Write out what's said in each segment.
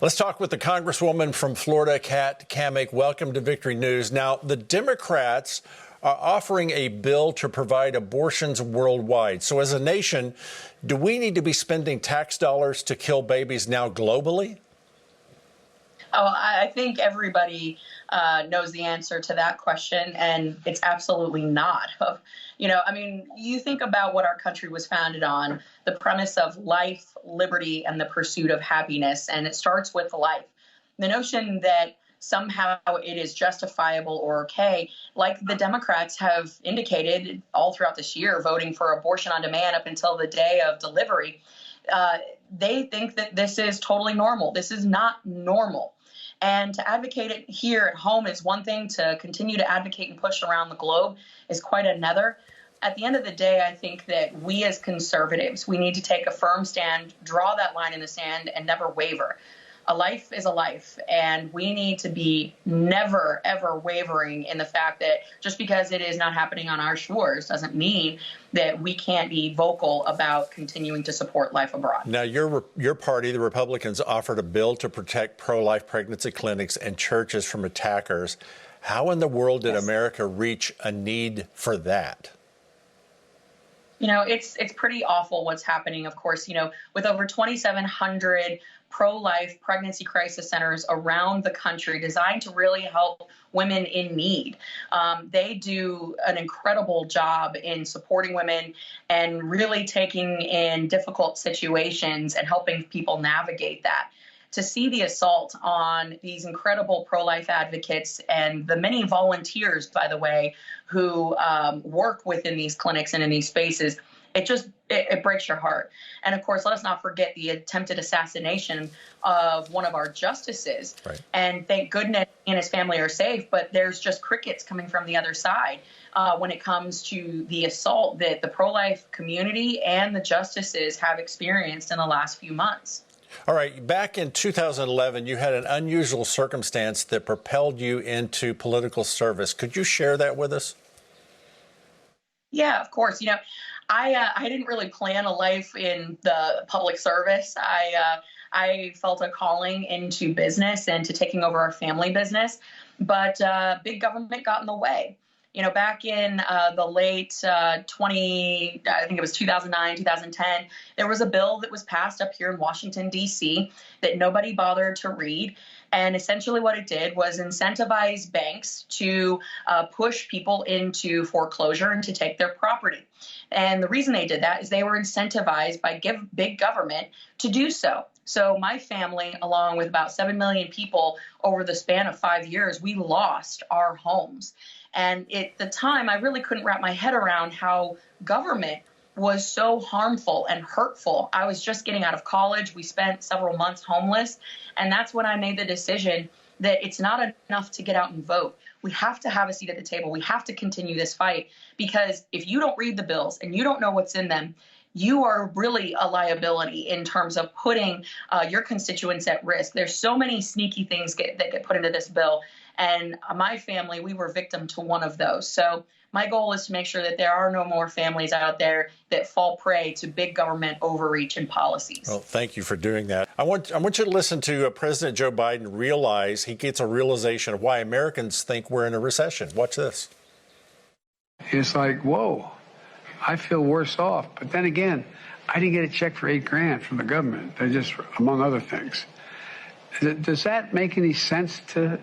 Let's talk with the Congresswoman from Florida, Cammack. Welcome to Victory News. Now, the Democrats are offering a bill to provide abortions worldwide. So as a nation, do we need to be spending tax dollars to kill babies now globally? Oh, I think everybody knows the answer to that question, and it's absolutely not. You think about what our country was founded on, the premise of life, liberty, and the pursuit of happiness, and it starts with life. The notion that somehow it is justifiable or okay, like the Democrats have indicated all throughout this year, voting for abortion on demand up until the day of delivery, they think that this is totally normal. This is not normal. And to advocate it here at home is one thing. To continue to advocate and push around the globe is quite another. At the end of the day, I think that we as conservatives, we need to take a firm stand, draw that line in the sand, and never waver. A life is a life, and we need to be never, ever wavering in the fact that just because it is not happening on our shores doesn't mean that we can't be vocal about continuing to support life abroad. Now, your party, the Republicans, offered a bill to protect pro-life pregnancy clinics and churches from attackers. How in the world did America reach a need for that? It's pretty awful what's happening, of course, with over 2,700 pro-life pregnancy crisis centers around the country designed to really help women in need. They do an incredible job in supporting women and really taking in difficult situations and helping people navigate that. To see the assault on these incredible pro-life advocates and the many volunteers, by the way, who work within these clinics and in these spaces, it breaks your heart. And of course, let us not forget the attempted assassination of one of our justices. Right. And thank goodness he and his family are safe, but there's just crickets coming from the other side when it comes to the assault that the pro-life community and the justices have experienced in the last few months. All right. Back in 2011, you had an unusual circumstance that propelled you into political service. Could you share that with us? Yeah, of course. I didn't really plan a life in the public service. I felt a calling into business and to taking over our family business, but big government got in the way. Back in the late I think it was 2009, 2010, there was a bill that was passed up here in Washington, D.C. that nobody bothered to read. And essentially what it did was incentivize banks to push people into foreclosure and to take their property. And the reason they did that is they were incentivized by big government to do so. So my family, along with about 7 million people over the span of 5 years, we lost our homes. And at the time, I really couldn't wrap my head around how government was so harmful and hurtful. I was just getting out of college. We spent several months homeless. And that's when I made the decision that it's not enough to get out and vote. We have to have a seat at the table. We have to continue this fight, because if you don't read the bills and you don't know what's in them, you are really a liability in terms of putting your constituents at risk. There's so many sneaky things that get put into this bill. And my family, we were victim to one of those. So my goal is to make sure that there are no more families out there that fall prey to big government overreach and policies. Well, thank you for doing that. I want you to listen to President Joe Biden realize he gets a realization of why Americans think we're in a recession. Watch this. It's like, whoa, I feel worse off. But then again, I didn't get a check for $8,000 from the government. They're just, among other things. Does that make any sense to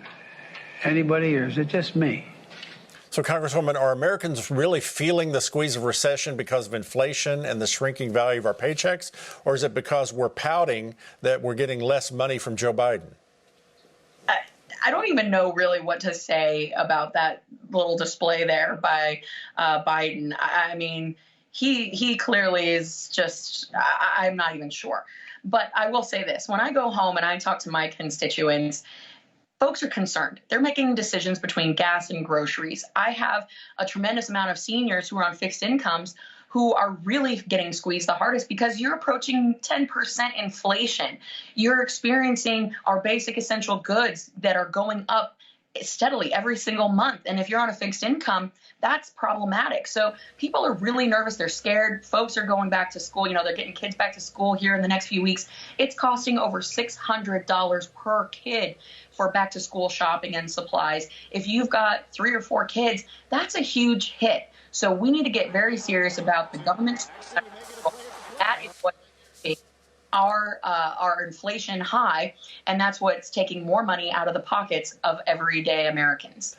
anybody, or is it just me? So, Congresswoman, are Americans really feeling the squeeze of recession because of inflation and the shrinking value of our paychecks? Or is it because we're pouting that we're getting less money from Joe Biden? I don't even know really what to say about that little display there by Biden. I mean, he clearly is just, I'm not even sure. But I will say this. When I go home and I talk to my constituents, folks are concerned. They're making decisions between gas and groceries. I have a tremendous amount of seniors who are on fixed incomes who are really getting squeezed the hardest because you're approaching 10% inflation. You're experiencing our basic essential goods that are going up steadily every single month. And if you're on a fixed income, that's problematic. So people are really nervous. They're scared. Folks are going back to school. You know, they're getting kids back to school here in the next few weeks. It's costing over $600 per kid for back to school shopping and supplies. If you've got 3 or 4 kids, that's a huge hit. So we need to get very serious about the government. That is what our inflation high, and that's what's taking more money out of the pockets of everyday Americans.